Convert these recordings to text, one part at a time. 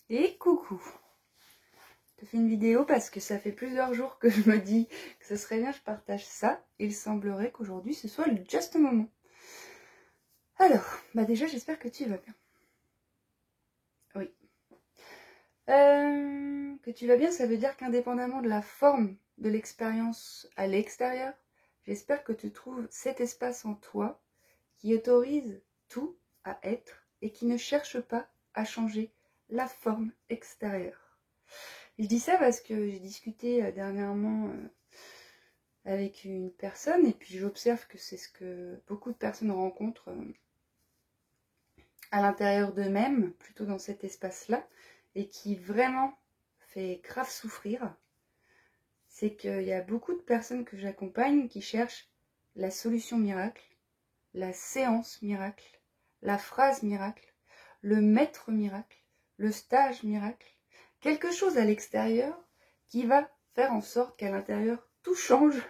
Et coucou! Je te fais une vidéo parce que ça fait plusieurs jours que je me dis que ce serait bien que je partage ça. Il semblerait qu'aujourd'hui ce soit le juste moment. Alors, déjà j'espère que tu vas bien. Oui. Que tu vas bien, ça veut dire qu'indépendamment de la forme de l'expérience à l'extérieur, j'espère que tu trouves cet espace en toi qui autorise tout à être et qui ne cherche pas à changer la forme extérieure. Je dis ça parce que j'ai discuté dernièrement avec une personne et puis j'observe que c'est ce que beaucoup de personnes rencontrent à l'intérieur d'eux-mêmes, plutôt dans cet espace-là, et qui vraiment fait grave souffrir. C'est qu'il y a beaucoup de personnes que j'accompagne qui cherchent la solution miracle, la séance miracle, la phrase miracle, le maître miracle, le stage miracle, quelque chose à l'extérieur qui va faire en sorte qu'à l'intérieur tout change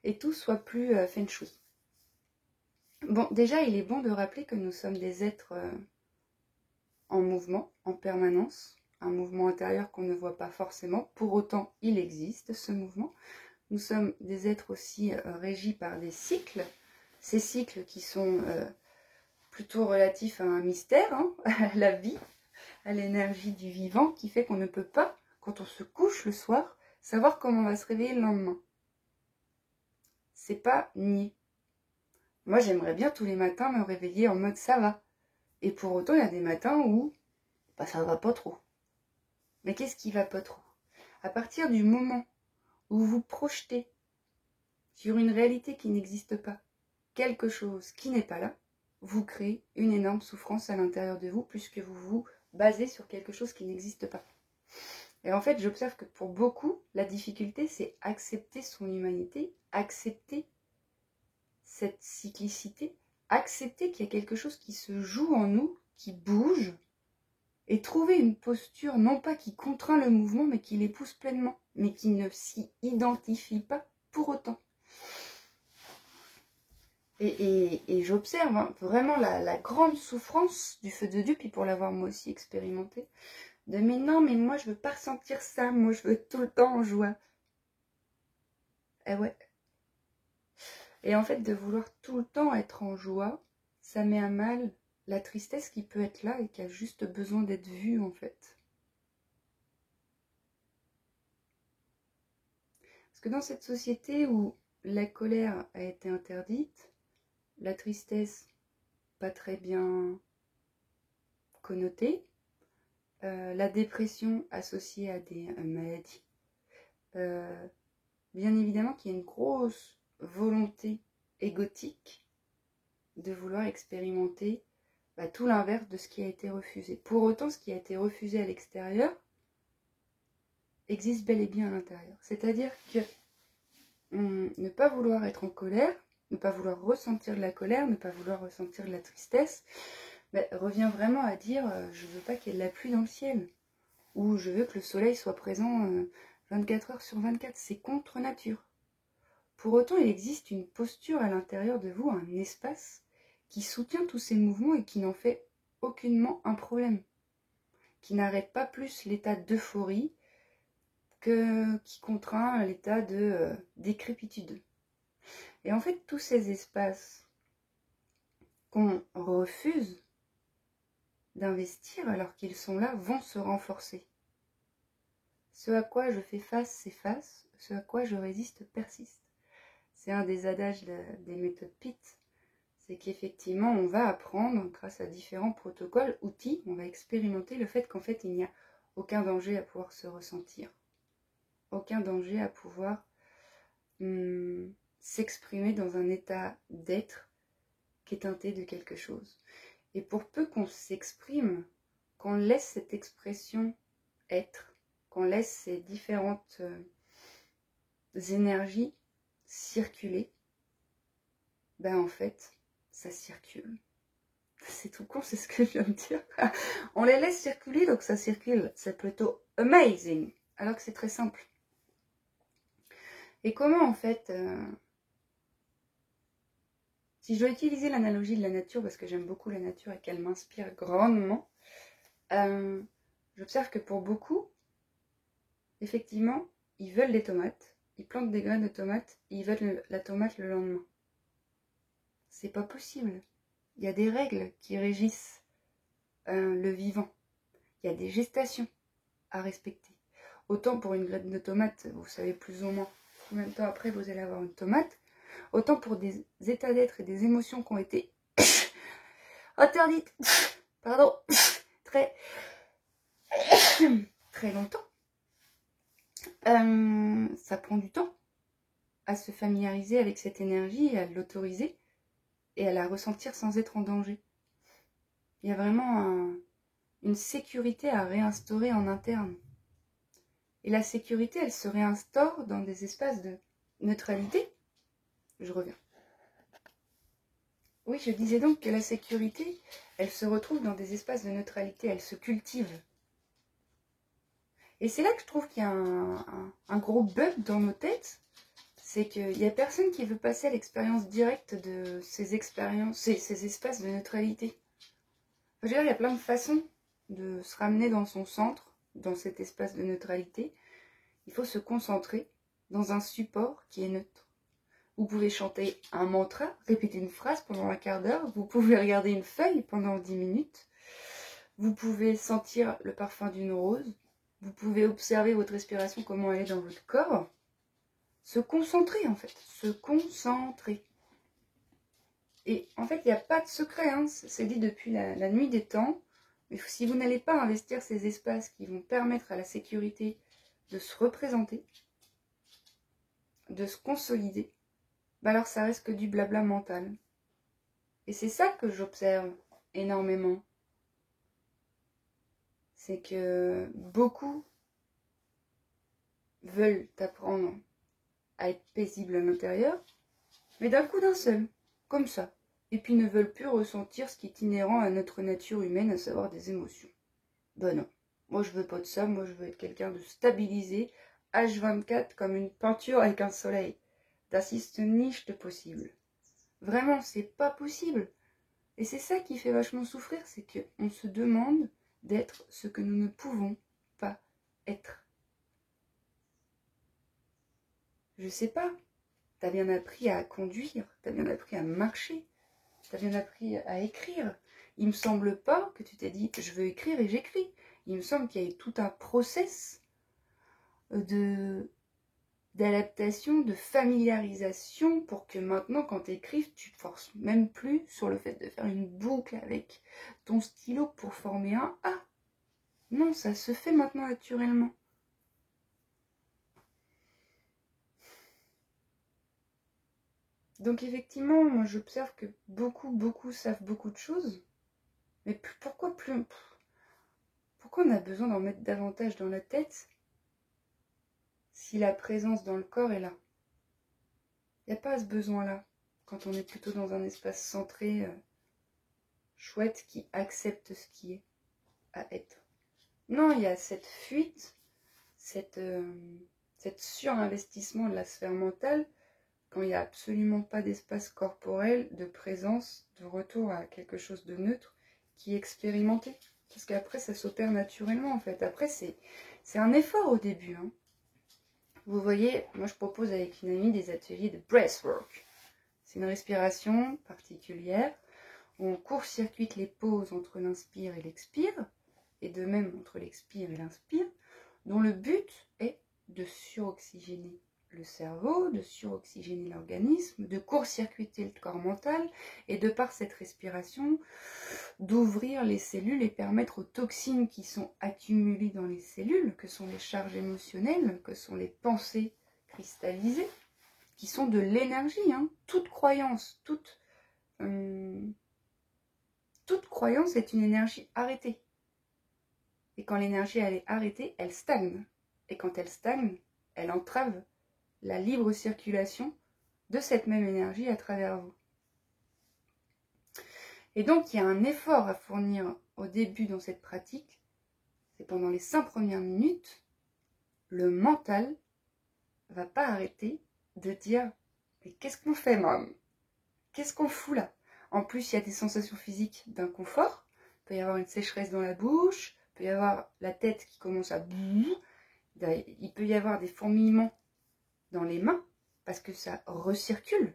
et tout soit plus feng shui. Bon, déjà il est bon de rappeler que nous sommes des êtres en mouvement, en permanence, un mouvement intérieur qu'on ne voit pas forcément, pour autant il existe ce mouvement. Nous sommes des êtres aussi régis par des cycles, ces cycles qui sont plutôt relatifs à un mystère, à la vie, à l'énergie du vivant, qui fait qu'on ne peut pas, quand on se couche le soir, savoir comment on va se réveiller le lendemain. C'est pas nier. Moi, j'aimerais bien tous les matins me réveiller en mode ça va. Et pour autant, il y a des matins où ça va pas trop. Mais qu'est-ce qui va pas trop? À partir du moment où vous projetez sur une réalité qui n'existe pas, quelque chose qui n'est pas là, vous créez une énorme souffrance à l'intérieur de vous puisque vous vous basez sur quelque chose qui n'existe pas. Et en fait, j'observe que pour beaucoup, la difficulté, c'est accepter son humanité, accepter cette cyclicité, accepter qu'il y a quelque chose qui se joue en nous, qui bouge, et trouver une posture, non pas qui contraint le mouvement, mais qui l'épouse pleinement, mais qui ne s'y identifie pas pour autant. Et j'observe vraiment la grande souffrance du feu de Dieu, puis pour l'avoir moi aussi expérimenté, de mais non, mais moi je veux pas ressentir ça, moi je veux être tout le temps en joie. Eh ouais. Et en fait, de vouloir tout le temps être en joie, ça met à mal la tristesse qui peut être là et qui a juste besoin d'être vue en fait. Parce que dans cette société où la colère a été interdite, la tristesse pas très bien connotée, la dépression associée à des maladies, bien évidemment qu'il y a une grosse volonté égotique de vouloir expérimenter tout l'inverse de ce qui a été refusé. Pour autant, ce qui a été refusé à l'extérieur existe bel et bien à l'intérieur. C'est-à-dire que ne pas vouloir être en colère, ne pas vouloir ressentir de la colère, ne pas vouloir ressentir de la tristesse, revient vraiment à dire je veux pas qu'il y ait de la pluie dans le ciel, ou je veux que le soleil soit présent 24 heures sur 24. C'est contre nature. Pour autant, il existe une posture à l'intérieur de vous, un espace qui soutient tous ces mouvements et qui n'en fait aucunement un problème, qui n'arrête pas plus l'état d'euphorie qui contraint l'état de décrépitude. Et en fait, tous ces espaces qu'on refuse d'investir alors qu'ils sont là vont se renforcer. Ce à quoi je fais face s'efface, ce à quoi je résiste persiste. C'est un des adages des méthodes PIT. C'est qu'effectivement, on va apprendre, grâce à différents protocoles, outils, on va expérimenter le fait qu'en fait, il n'y a aucun danger à pouvoir se ressentir. Aucun danger à pouvoir s'exprimer dans un état d'être qui est teinté de quelque chose. Et pour peu qu'on s'exprime, qu'on laisse cette expression être, qu'on laisse ces différentes énergies circuler, en fait, ça circule. C'est tout con, c'est ce que je viens de dire. On les laisse circuler, donc ça circule. C'est plutôt amazing, alors que c'est très simple. Et comment, en fait, si je dois utiliser l'analogie de la nature, parce que j'aime beaucoup la nature et qu'elle m'inspire grandement, j'observe que pour beaucoup, effectivement, ils veulent des tomates, ils plantent des graines de tomates, et ils veulent la tomate le lendemain. C'est pas possible. Il y a des règles qui régissent le vivant. Il y a des gestations à respecter. Autant pour une graine de tomate, vous savez plus ou moins combien de temps après vous allez avoir une tomate, autant pour des états d'être et des émotions qui ont été interdites, pardon, très longtemps. Ça prend du temps à se familiariser avec cette énergie et à l'autoriser et à la ressentir sans être en danger. Il y a vraiment une sécurité à réinstaurer en interne. Et la sécurité, elle se réinstaure dans des espaces de neutralité. Je reviens. Oui, je disais donc que la sécurité, elle se retrouve dans des espaces de neutralité, elle se cultive. Et c'est là que je trouve qu'il y a un gros bug dans nos têtes, c'est qu'il n'y a personne qui veut passer à l'expérience directe de ces expériences, ces espaces de neutralité. Je veux dire, il y a plein de façons de se ramener dans son centre, dans cet espace de neutralité. Il faut se concentrer dans un support qui est neutre. Vous pouvez chanter un mantra, répéter une phrase pendant un quart d'heure, vous pouvez regarder une feuille pendant 10 minutes, vous pouvez sentir le parfum d'une rose, vous pouvez observer votre respiration, comment elle est dans votre corps. Se concentrer en fait, se concentrer. Et en fait, il n'y a pas de secret, hein. C'est dit depuis la nuit des temps. Mais si vous n'allez pas investir ces espaces qui vont permettre à la sécurité de se représenter, de se consolider, bah alors ça reste que du blabla mental. Et c'est ça que j'observe énormément. C'est que beaucoup veulent apprendre à être paisible à l'intérieur, mais d'un coup d'un seul, comme ça. Et puis ne veulent plus ressentir ce qui est inhérent à notre nature humaine, à savoir des émotions. Ben non, moi je veux pas de ça, moi je veux être quelqu'un de stabilisé, H24 comme une peinture avec un soleil, d'assiste niche de possible. Vraiment, c'est pas possible. Et c'est ça qui fait vachement souffrir, c'est qu'on se demande d'être ce que nous ne pouvons pas être. Je sais pas, t'as bien appris à conduire, t'as bien appris à marcher, t'as bien appris à écrire. Il me semble pas que tu t'es dit je veux écrire et j'écris. Il me semble qu'il y a eu tout un process d'adaptation, de familiarisation pour que maintenant quand tu écrives, tu te forces même plus sur le fait de faire une boucle avec ton stylo pour former un A. Non, ça se fait maintenant naturellement. Donc effectivement, moi j'observe que beaucoup savent beaucoup de choses. Mais pourquoi on a besoin d'en mettre davantage dans la tête si la présence dans le corps est là? Il n'y a pas ce besoin-là quand on est plutôt dans un espace centré, chouette, qui accepte ce qui est à être. Non, il y a cette fuite, cette surinvestissement de la sphère mentale quand il n'y a absolument pas d'espace corporel, de présence, de retour à quelque chose de neutre qui est expérimenté. Parce qu'après, ça s'opère naturellement, en fait. Après, c'est un effort au début. Hein. Vous voyez, moi, je propose avec une amie des ateliers de breathwork. C'est une respiration particulière où on court-circuite les pauses entre l'inspire et l'expire, et de même entre l'expire et l'inspire, dont le but est de suroxygéner le cerveau, de suroxygéner l'organisme, de court-circuiter le corps mental, et de par cette respiration, d'ouvrir les cellules et permettre aux toxines qui sont accumulées dans les cellules, que sont les charges émotionnelles, que sont les pensées cristallisées, qui sont de l'énergie, hein. Toute croyance, toute croyance est une énergie arrêtée. Et quand l'énergie elle est arrêtée, elle stagne. Et quand elle stagne, elle entrave la libre circulation de cette même énergie à travers vous. Et donc, il y a un effort à fournir au début dans cette pratique. C'est pendant les 5 premières minutes, le mental va pas arrêter de dire « Mais qu'est-ce qu'on fait, maman? Qu'est-ce qu'on fout là ?» En plus, il y a des sensations physiques d'inconfort. Il peut y avoir une sécheresse dans la bouche, Il peut y avoir la tête qui commence à bouh, il peut y avoir des fourmillements dans les mains parce que ça recircule.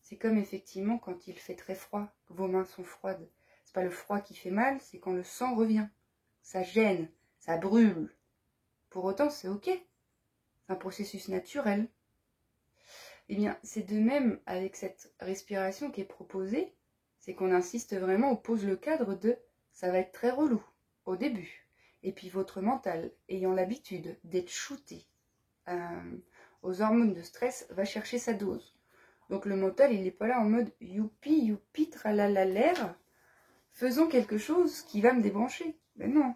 C'est comme effectivement quand il fait très froid, que vos mains sont froides. C'est pas le froid qui fait mal, c'est quand le sang revient. Ça gêne, ça brûle. Pour autant, c'est ok. C'est un processus naturel. Eh bien, c'est de même avec cette respiration qui est proposée, c'est qu'on insiste vraiment, on pose le cadre de ça va être très relou au début. Et puis votre mental, ayant l'habitude d'être shooté aux hormones de stress, va chercher sa dose. Donc le mental, il n'est pas là en mode youpi, youpi, tralala l'air, faisons quelque chose qui va me débrancher. Ben non,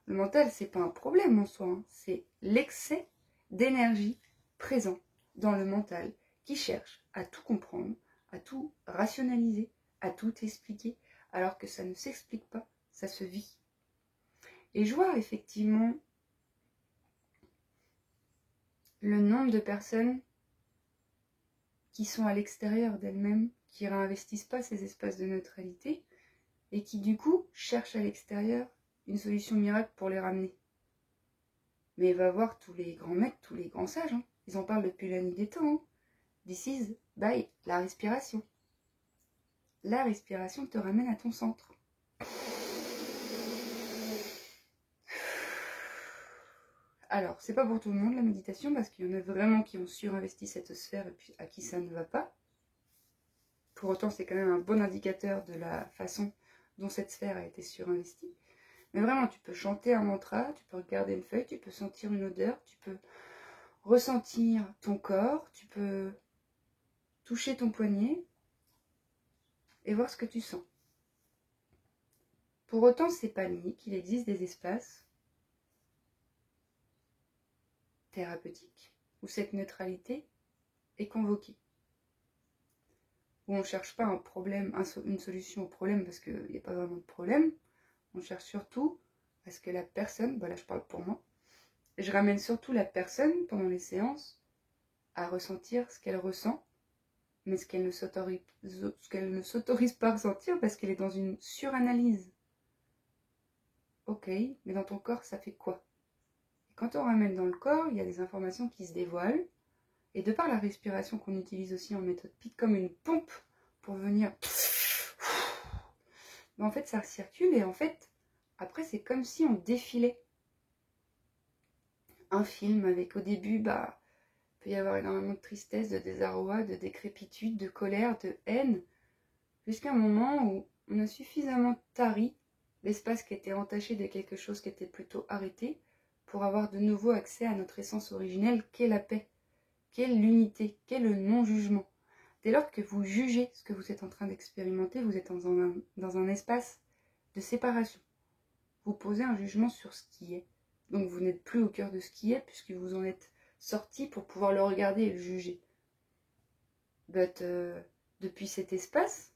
le mental, c'est pas un problème en soi, hein. C'est l'excès d'énergie présent dans le mental qui cherche à tout comprendre, à tout rationaliser, à tout expliquer, alors que ça ne s'explique pas, ça se vit. Et je vois effectivement le nombre de personnes qui sont à l'extérieur d'elles-mêmes, qui ne réinvestissent pas ces espaces de neutralité et qui du coup cherchent à l'extérieur une solution miracle pour les ramener. Mais va voir tous les grands maîtres, tous les grands sages, hein. Ils en parlent depuis la nuit des temps. Hein. This is by la respiration. La respiration te ramène à ton centre. Alors, c'est pas pour tout le monde la méditation, parce qu'il y en a vraiment qui ont surinvesti cette sphère et puis à qui ça ne va pas. Pour autant, c'est quand même un bon indicateur de la façon dont cette sphère a été surinvestie. Mais vraiment, tu peux chanter un mantra, tu peux regarder une feuille, tu peux sentir une odeur, tu peux ressentir ton corps, tu peux toucher ton poignet et voir ce que tu sens. Pour autant, c'est pas unique, il existe des espaces thérapeutiques où cette neutralité est convoquée. Où on ne cherche pas un problème, une solution au problème parce qu'il n'y a pas vraiment de problème. On cherche surtout à ce que la personne, voilà, je parle pour moi, je ramène surtout la personne pendant les séances à ressentir ce qu'elle ressent, mais ce qu'elle ne s'autorise pas à ressentir parce qu'elle est dans une suranalyse. Ok, mais dans ton corps, ça fait quoi? Et quand on ramène dans le corps, il y a des informations qui se dévoilent, et de par la respiration qu'on utilise aussi en méthode PIT comme une pompe pour venir... Mais en fait, ça circule et en fait, après, c'est comme si on défilait un film avec au début, il peut y avoir énormément de tristesse, de désarroi, de décrépitude, de colère, de haine, jusqu'à un moment où on a suffisamment tari l'espace qui était entaché de quelque chose qui était plutôt arrêté pour avoir de nouveau accès à notre essence originelle qu'est la paix, qu'est l'unité, qu'est le non-jugement. Dès lors que vous jugez ce que vous êtes en train d'expérimenter, vous êtes dans un espace de séparation. Vous posez un jugement sur ce qui est. Donc vous n'êtes plus au cœur de ce qui est puisque vous en êtes sorti pour pouvoir le regarder et le juger. Depuis cet espace,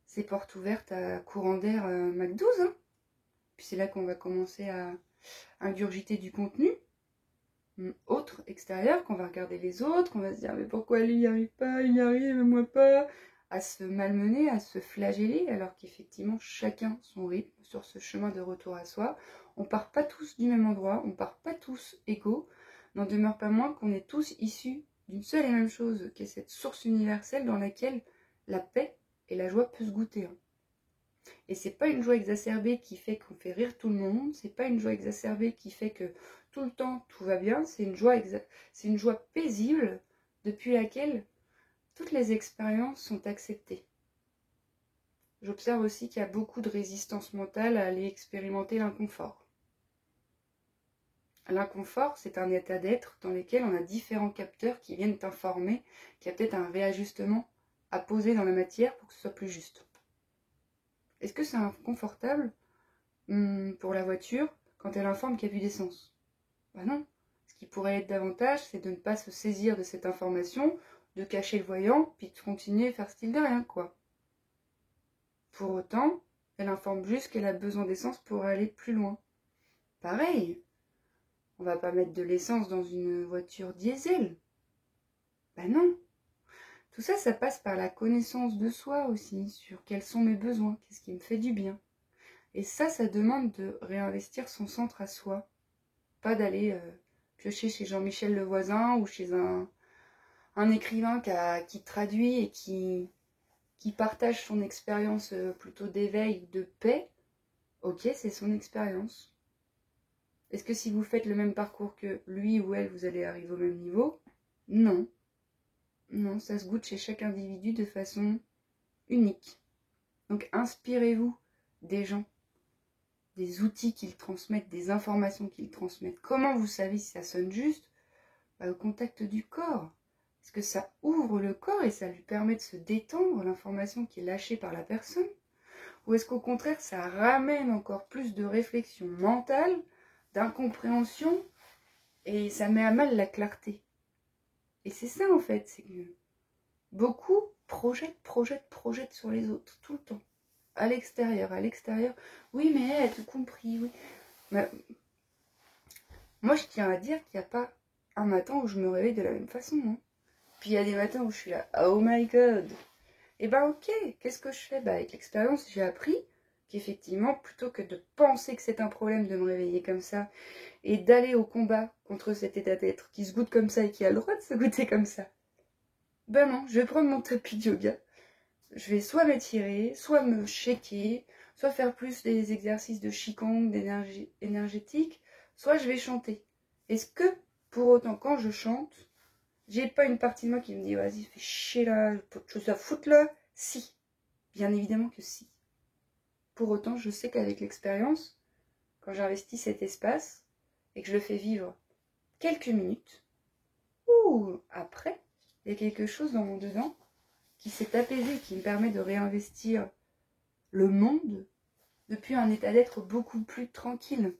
c'est porte ouverte à courant d'air Mac 12. Hein. Puis c'est là qu'on va commencer à ingurgiter du contenu autre, extérieur, qu'on va regarder les autres, qu'on va se dire mais pourquoi lui n'y arrive pas, il y arrive, et moi pas, à se malmener, à se flageller, alors qu'effectivement chacun son rythme sur ce chemin de retour à soi. On part pas tous du même endroit, on part pas tous égaux, n'en demeure pas moins qu'on est tous issus d'une seule et même chose, qui est cette source universelle dans laquelle la paix et la joie peuvent se goûter. Et c'est pas une joie exacerbée qui fait qu'on fait rire tout le monde, c'est pas une joie exacerbée qui fait que tout le temps tout va bien, c'est une joie paisible depuis laquelle toutes les expériences sont acceptées. J'observe aussi qu'il y a beaucoup de résistance mentale à aller expérimenter l'inconfort. L'inconfort, c'est un état d'être dans lequel on a différents capteurs qui viennent t'informer qu'il y a peut-être un réajustement à poser dans la matière pour que ce soit plus juste. Est-ce que c'est inconfortable pour la voiture quand elle informe qu'il n'y a plus d'essence? Ben non. Ce qui pourrait être davantage, c'est de ne pas se saisir de cette information, de cacher le voyant, puis de continuer à faire style de rien, quoi. Pour autant, elle informe juste qu'elle a besoin d'essence pour aller plus loin. Pareil, on va pas mettre de l'essence dans une voiture diesel. Ben non. Tout ça, ça passe par la connaissance de soi aussi, sur quels sont mes besoins, qu'est-ce qui me fait du bien. Et ça demande de réinvestir son centre à soi. Pas d'aller piocher chez Jean-Michel le voisin ou chez un écrivain qui traduit et qui partage son expérience plutôt d'éveil, de paix. Ok, c'est son expérience. Est-ce que si vous faites le même parcours que lui ou elle, vous allez arriver au même niveau? Non. Non, ça se goûte chez chaque individu de façon unique. Donc inspirez-vous des gens, des outils qu'ils transmettent, des informations qu'ils transmettent. Comment vous savez si ça sonne juste? Au contact du corps. Est-ce que ça ouvre le corps et ça lui permet de se détendre, l'information qui est lâchée par la personne? Ou est-ce qu'au contraire, ça ramène encore plus de réflexion mentale, d'incompréhension, et ça met à mal la clarté? Et c'est ça en fait, c'est que beaucoup projettent sur les autres, tout le temps. À l'extérieur. Oui, mais elle a tout compris, oui. Mais, moi, je tiens à dire qu'il n'y a pas un matin où je me réveille de la même façon. Hein. Puis il y a des matins où je suis là, oh my god. Et ben ok, qu'est-ce que je fais? Avec l'expérience, j'ai appris qu'effectivement, plutôt que de penser que c'est un problème de me réveiller comme ça et d'aller au combat contre cet état d'être qui se goûte comme ça et qui a le droit de se goûter comme ça, ben non, je vais prendre mon tapis de yoga. Je vais soit m'étirer, soit me shaker, soit faire plus des exercices de Qigong, d'énergie énergétique, soit je vais chanter. Est-ce que, pour autant, quand je chante, j'ai pas une partie de moi qui me dit « Vas-y, fais chier là, j'ai pas de choses à foutre là ?» Si, bien évidemment que si. Pour autant, je sais qu'avec l'expérience, quand j'investis cet espace et que je le fais vivre quelques minutes, ou après, il y a quelque chose dans mon dedans qui s'est apaisé, qui me permet de réinvestir le monde depuis un état d'être beaucoup plus tranquille.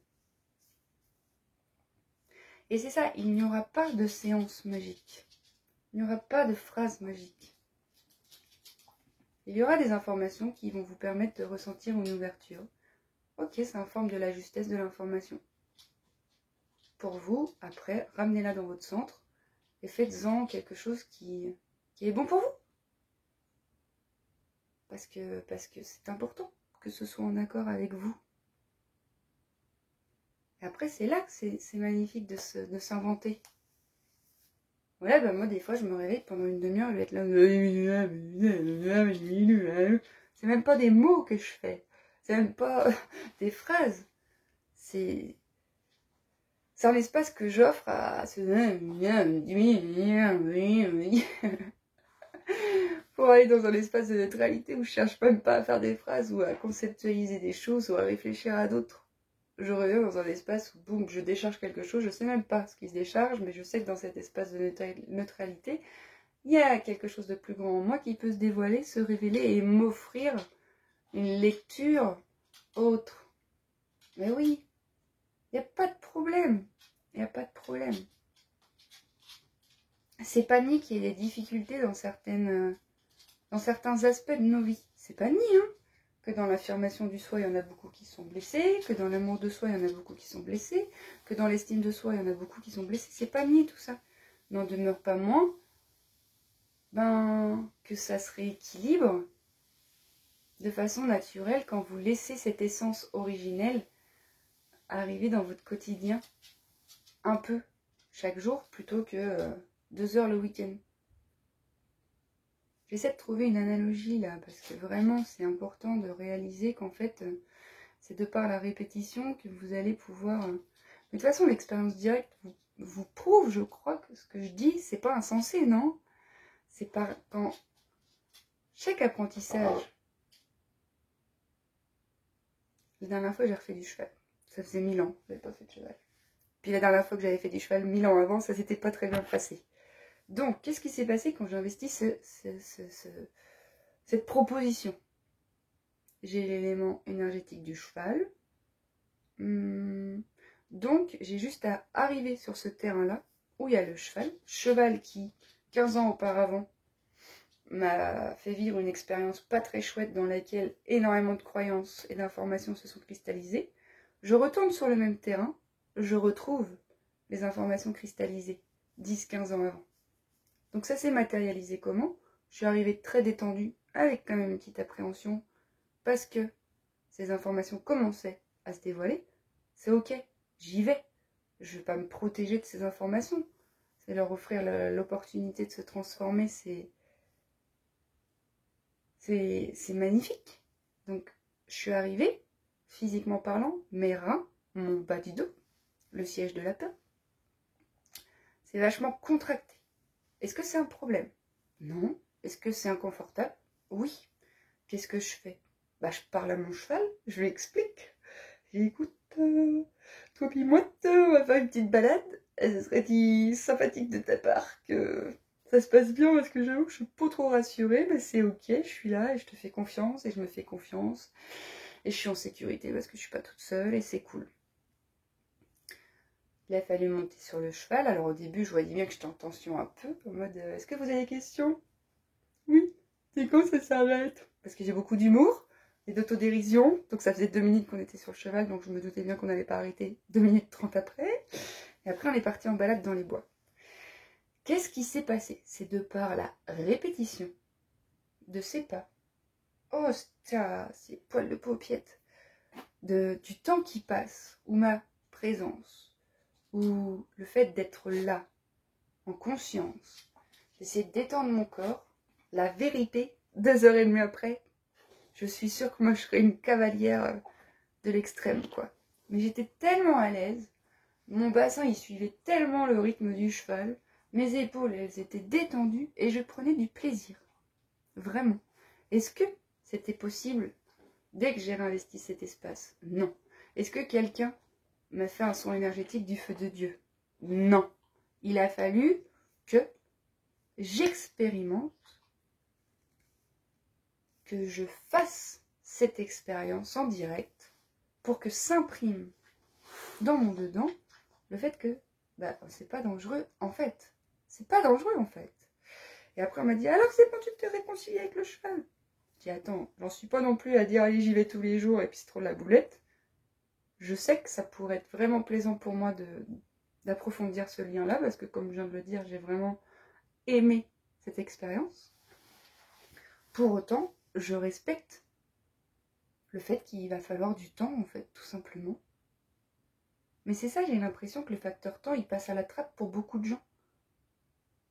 Et c'est ça, il n'y aura pas de séance magique. Il n'y aura pas de phrase magique. Il y aura des informations qui vont vous permettre de ressentir une ouverture. Ok, ça informe de la justesse de l'information. Pour vous, après, ramenez-la dans votre centre et faites-en quelque chose qui est bon pour vous. Parce que c'est important que ce soit en accord avec vous. Et après, c'est là que c'est magnifique de s'inventer. Ouais, moi, des fois, je me réveille pendant une demi-heure, je vais être là. C'est même pas des mots que je fais. C'est même pas des phrases. C'est un espace que j'offre à ce... pour aller dans un espace de neutralité où je cherche même pas à faire des phrases ou à conceptualiser des choses ou à réfléchir à d'autres. Je reviens dans un espace où, boum, je décharge quelque chose, je sais même pas ce qui se décharge, mais je sais que dans cet espace de neutralité, il y a quelque chose de plus grand en moi qui peut se dévoiler, se révéler et m'offrir une lecture autre. Mais oui, il n'y a pas de problème. Il n'y a pas de problème. C'est pas nier qu'il y ait des difficultés dans certains aspects de nos vies. C'est pas nier, hein. Que dans l'affirmation du soi, il y en a beaucoup qui sont blessés, que dans l'amour de soi, il y en a beaucoup qui sont blessés, que dans l'estime de soi, il y en a beaucoup qui sont blessés. C'est pas nier tout ça. N'en demeure pas moins que ça se rééquilibre de façon naturelle quand vous laissez cette essence originelle arriver dans votre quotidien un peu chaque jour plutôt que 2 heures le week-end. J'essaie de trouver une analogie là, parce que vraiment c'est important de réaliser qu'en fait, c'est de par la répétition que vous allez pouvoir... Mais de toute façon, l'expérience directe vous prouve, je crois, que ce que je dis, c'est pas insensé, non? C'est par quand chaque apprentissage... La dernière fois, j'ai refait du cheval. Ça faisait 1000 ans que j'avais pas fait de cheval. Puis la dernière fois que j'avais fait du cheval, 1000 ans avant, ça s'était pas très bien passé. Donc, qu'est-ce qui s'est passé quand j'ai investi cette proposition? J'ai l'élément énergétique du cheval. Donc, j'ai juste à arriver sur ce terrain-là, où il y a le cheval qui, 15 ans auparavant, m'a fait vivre une expérience pas très chouette dans laquelle énormément de croyances et d'informations se sont cristallisées. Je retourne sur le même terrain, je retrouve les informations cristallisées 10-15 ans avant. Donc ça s'est matérialisé comment? Je suis arrivée très détendue, avec quand même une petite appréhension, parce que ces informations commençaient à se dévoiler, c'est ok, j'y vais. Je ne vais pas me protéger de ces informations. C'est leur offrir l'opportunité de se transformer, c'est magnifique. Donc, je suis arrivée, physiquement parlant, mes reins, mon bas du dos, le siège de la peur, c'est vachement contracté. Est-ce que c'est un problème? Non. Est-ce que c'est inconfortable? Oui. Qu'est-ce que je fais? Bah, je parle à mon cheval, je lui explique. Écoute, toi puis moi, on va faire une petite balade. Et ce serait sympathique de ta part que ça se passe bien parce que j'avoue que je suis pas trop rassurée, mais c'est ok, je suis là et je te fais confiance et je me fais confiance. Et je suis en sécurité parce que je suis pas toute seule et c'est cool. Il a fallu monter sur le cheval. Alors au début, je voyais bien que j'étais en tension un peu, en mode est-ce que vous avez des questions? Oui. C'est quand ça s'arrête? Parce que j'ai beaucoup d'humour et d'autodérision. Donc ça faisait 2 minutes qu'on était sur le cheval, donc je me doutais bien qu'on n'allait pas arrêter 2 minutes 30 après. Et après, on est parti en balade dans les bois. Qu'est-ce qui s'est passé? C'est de par la répétition de ces pas. Oh, ces poils de paupiette. Du temps qui passe, ou ma présence, ou le fait d'être là, en conscience, d'essayer de détendre mon corps, la vérité, 2h30 après, je suis sûre que moi je serais une cavalière de l'extrême, quoi. Mais j'étais tellement à l'aise, mon bassin il suivait tellement le rythme du cheval, mes épaules elles étaient détendues et je prenais du plaisir. Vraiment. Est-ce que c'était possible dès que j'ai réinvesti cet espace? Non. Est-ce que quelqu'un m'a fait un son énergétique du feu de Dieu? Non. Il a fallu que j'expérimente, que je fasse cette expérience en direct pour que s'imprime dans mon dedans le fait que bah, c'est pas dangereux en fait. C'est pas dangereux en fait. Et après on m'a dit alors c'est quand tu t'es réconcilié avec le cheval? Je dis attends, j'en suis pas non plus à dire allez j'y vais tous les jours et puis c'est trop la boulette. Je sais que ça pourrait être vraiment plaisant pour moi d'approfondir ce lien-là parce que comme je viens de le dire, j'ai vraiment aimé cette expérience. Pour autant, je respecte le fait qu'il va falloir du temps en fait, tout simplement. Mais c'est ça, j'ai l'impression que le facteur temps, il passe à la trappe pour beaucoup de gens.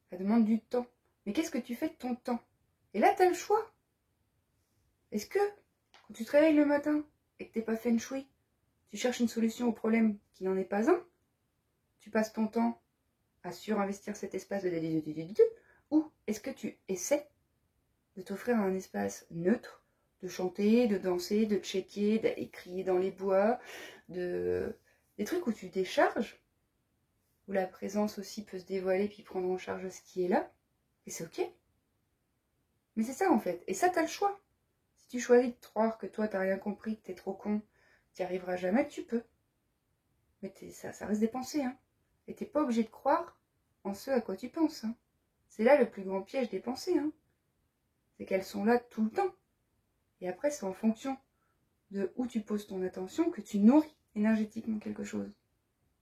Ça demande du temps. Mais qu'est-ce que tu fais de ton temps? Et là, tu as le choix. Est-ce que, quand tu te réveilles le matin et que tu n'es pas feng shui, tu cherches une solution au problème qui n'en est pas un, tu passes ton temps à surinvestir cet espace de ou est-ce que tu essaies de t'offrir un espace neutre, de chanter, de danser, de checker, d'aller crier dans les bois, des trucs où tu décharges, où la présence aussi peut se dévoiler puis prendre en charge ce qui est là, et c'est ok. Mais c'est ça en fait, et ça t'as le choix. Si tu choisis de croire que toi t'as rien compris, que t'es trop con, t'y arriveras jamais, tu peux. Mais ça reste des pensées, hein. Et t'es pas obligé de croire en ce à quoi tu penses, hein. C'est là le plus grand piège des pensées, hein. C'est qu'elles sont là tout le temps. Et après, c'est en fonction de où tu poses ton attention que tu nourris énergétiquement quelque chose.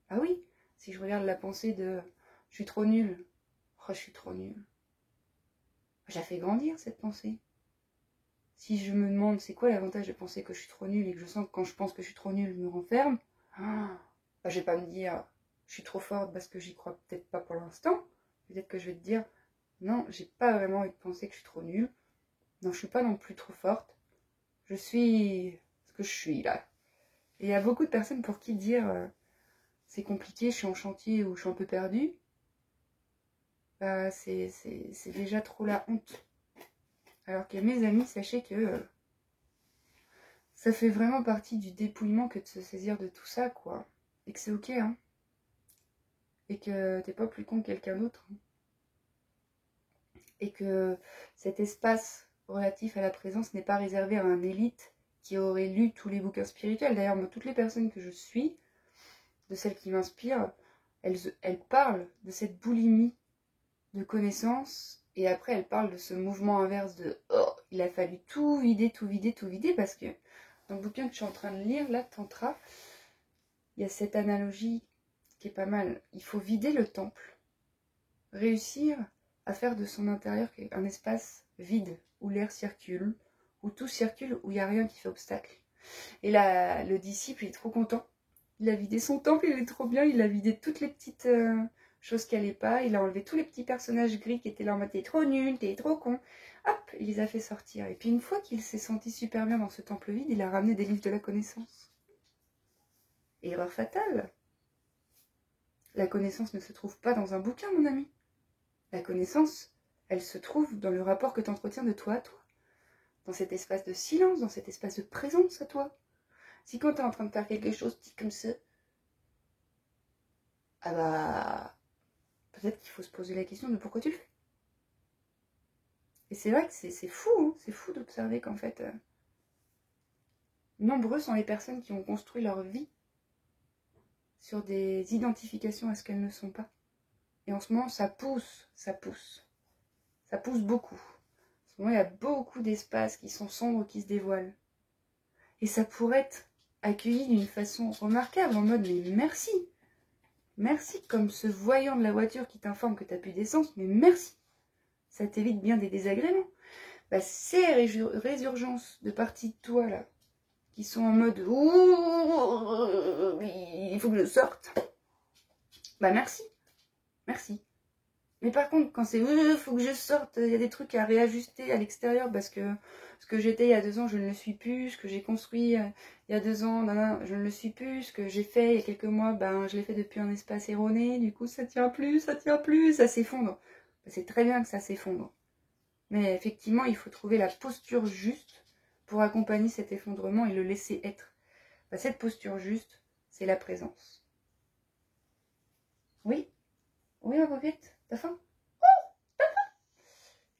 Ah oui, si je regarde la pensée de « je suis trop nulle »,« oh, je suis trop nulle », j'ai fait grandir cette pensée. Si je me demande c'est quoi l'avantage de penser que je suis trop nulle et que je sens que quand je pense que je suis trop nulle, je me renferme, bah, je vais pas me dire je suis trop forte parce que j'y crois peut-être pas pour l'instant. Peut-être que je vais te dire non, j'ai pas vraiment envie de penser que je suis trop nulle. Non, je suis pas non plus trop forte. Je suis ce que je suis là. Et il y a beaucoup de personnes pour qui dire c'est compliqué, je suis en chantier ou je suis un peu perdue, bah, c'est déjà trop la honte. Alors que mes amis, sachez que ça fait vraiment partie du dépouillement que de se saisir de tout ça, quoi. Et que c'est ok, hein. Et que t'es pas plus con que quelqu'un d'autre. Hein. Et que cet espace relatif à la présence n'est pas réservé à un élite qui aurait lu tous les bouquins spirituels. D'ailleurs, moi, toutes les personnes que je suis, de celles qui m'inspirent, elles parlent de cette boulimie de connaissances, et après elles parlent de ce mouvement inverse de oh, il a fallu tout vider, parce que dans le bouquin que je suis en train de lire, là, Tantra, il y a cette analogie qui est pas mal. Il faut vider le temple, réussir à faire de son intérieur un espace vide, où l'air circule, où tout circule, où il n'y a rien qui fait obstacle. Et là, le disciple, il est trop content. Il a vidé son temple, il est trop bien. Il a vidé toutes les petites choses qui n'allaient pas. Il a enlevé tous les petits personnages gris qui étaient là en mode « t'es trop nul, t'es trop con ». Hop, il les a fait sortir. Et puis une fois qu'il s'est senti super bien dans ce temple vide, il a ramené des livres de la connaissance. Erreur fatale. La connaissance ne se trouve pas dans un bouquin, mon ami. La connaissance, elle se trouve dans le rapport que tu entretiens de toi à toi. Dans cet espace de silence, dans cet espace de présence à toi. Si quand tu es en train de faire quelque chose petit comme ça, ah bah, peut-être qu'il faut se poser la question de pourquoi tu le fais. Et c'est vrai que c'est fou, hein, c'est fou d'observer qu'en fait, nombreux sont les personnes qui ont construit leur vie sur des identifications à ce qu'elles ne sont pas. Et en ce moment, ça pousse, ça pousse. Ça pousse beaucoup. En ce moment, il y a beaucoup d'espaces qui sont sombres, qui se dévoilent. Et ça pourrait être accueilli d'une façon remarquable, en mode « mais merci ». Merci, comme ce voyant de la voiture qui t'informe que tu n'as plus d'essence, mais merci. Ça t'évite bien des désagréments. Bah, ces résurgences de parties de toi, là, qui sont en mode « ouh, il faut que je sorte », bah merci. Merci. Mais par contre, quand c'est « faut que je sorte », il y a des trucs à réajuster à l'extérieur parce que ce que j'étais il y a 2 ans, je ne le suis plus. Ce que j'ai construit il y a 2 ans, je ne le suis plus. Ce que j'ai fait il y a quelques mois, ben, je l'ai fait depuis un espace erroné. Du coup, ça tient plus, ça s'effondre. C'est très bien que ça s'effondre. Mais effectivement, il faut trouver la posture juste pour accompagner cet effondrement et le laisser être. Ben, cette posture juste, c'est la présence. Oui, oui, ma paupiette, t'as faim?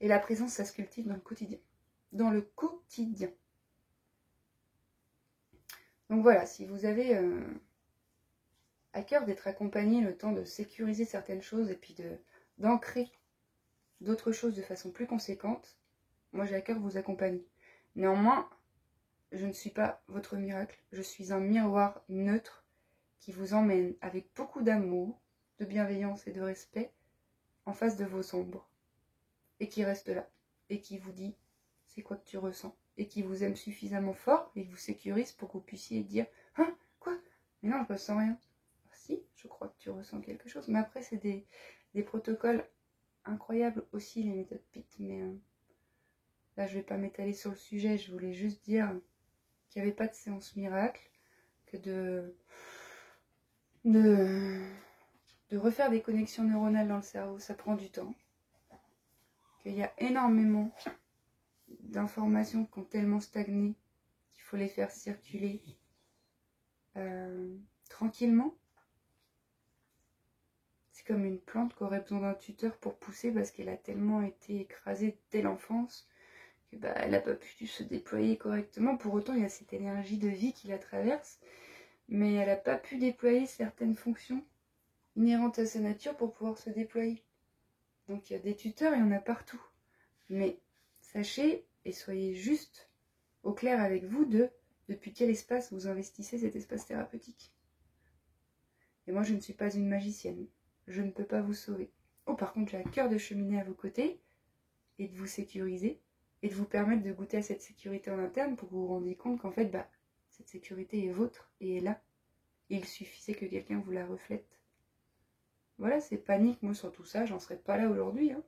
Et la présence, ça se cultive dans le quotidien. Dans le quotidien. Donc voilà, si vous avez à cœur d'être accompagné le temps de sécuriser certaines choses et puis d'ancrer d'autres choses de façon plus conséquente, moi j'ai à cœur de vous accompagner. Néanmoins, je ne suis pas votre miracle. Je suis un miroir neutre qui vous emmène avec beaucoup d'amour, de bienveillance et de respect en face de vos ombres. Et qui reste là. Et qui vous dit c'est quoi que tu ressens. Et qui vous aime suffisamment fort et vous sécurise pour que vous puissiez dire « Hein, quoi? Mais non, je ressens rien. » Si, je crois que tu ressens quelque chose. Mais après, c'est des protocoles incroyables aussi, les méthodes PIT. Mais là, je ne vais pas m'étaler sur le sujet. Je voulais juste dire qu'il n'y avait pas de séance miracle, que de refaire des connexions neuronales dans le cerveau, ça prend du temps. Qu'il y a énormément d'informations qui ont tellement stagné qu'il faut les faire circuler tranquillement. C'est comme une plante qui aurait besoin d'un tuteur pour pousser parce qu'elle a tellement été écrasée dès l'enfance que elle n'a pas pu se déployer correctement. Pour autant, il y a cette énergie de vie qui la traverse, mais elle n'a pas pu déployer certaines fonctions inhérentes à sa nature pour pouvoir se déployer. Donc il y a des tuteurs, il y en a partout. Mais sachez et soyez juste au clair avec vous depuis quel espace vous investissez cet espace thérapeutique. Et moi, je ne suis pas une magicienne. Je ne peux pas vous sauver. Oh, par contre, j'ai à cœur de cheminer à vos côtés et de vous sécuriser et de vous permettre de goûter à cette sécurité en interne pour que vous vous rendiez compte qu'en fait, cette sécurité est vôtre et est là. Il suffisait que quelqu'un vous la reflète. Voilà, c'est panique, moi, sur tout ça, j'en serais pas là aujourd'hui. Hein.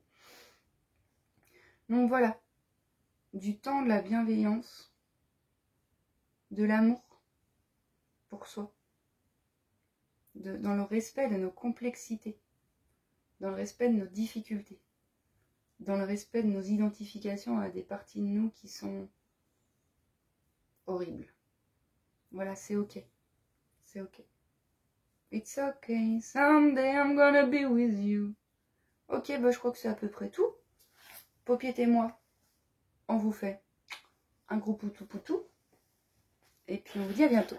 Donc voilà, du temps, de la bienveillance, de l'amour pour soi, dans le respect de nos complexités, dans le respect de nos difficultés, dans le respect de nos identifications à des parties de nous qui sont horribles. Voilà, c'est ok. C'est ok. It's okay, someday I'm gonna be with you. Ok, je crois que c'est à peu près tout. Paupiette et moi, on vous fait un gros poutou poutou. Et puis on vous dit à bientôt.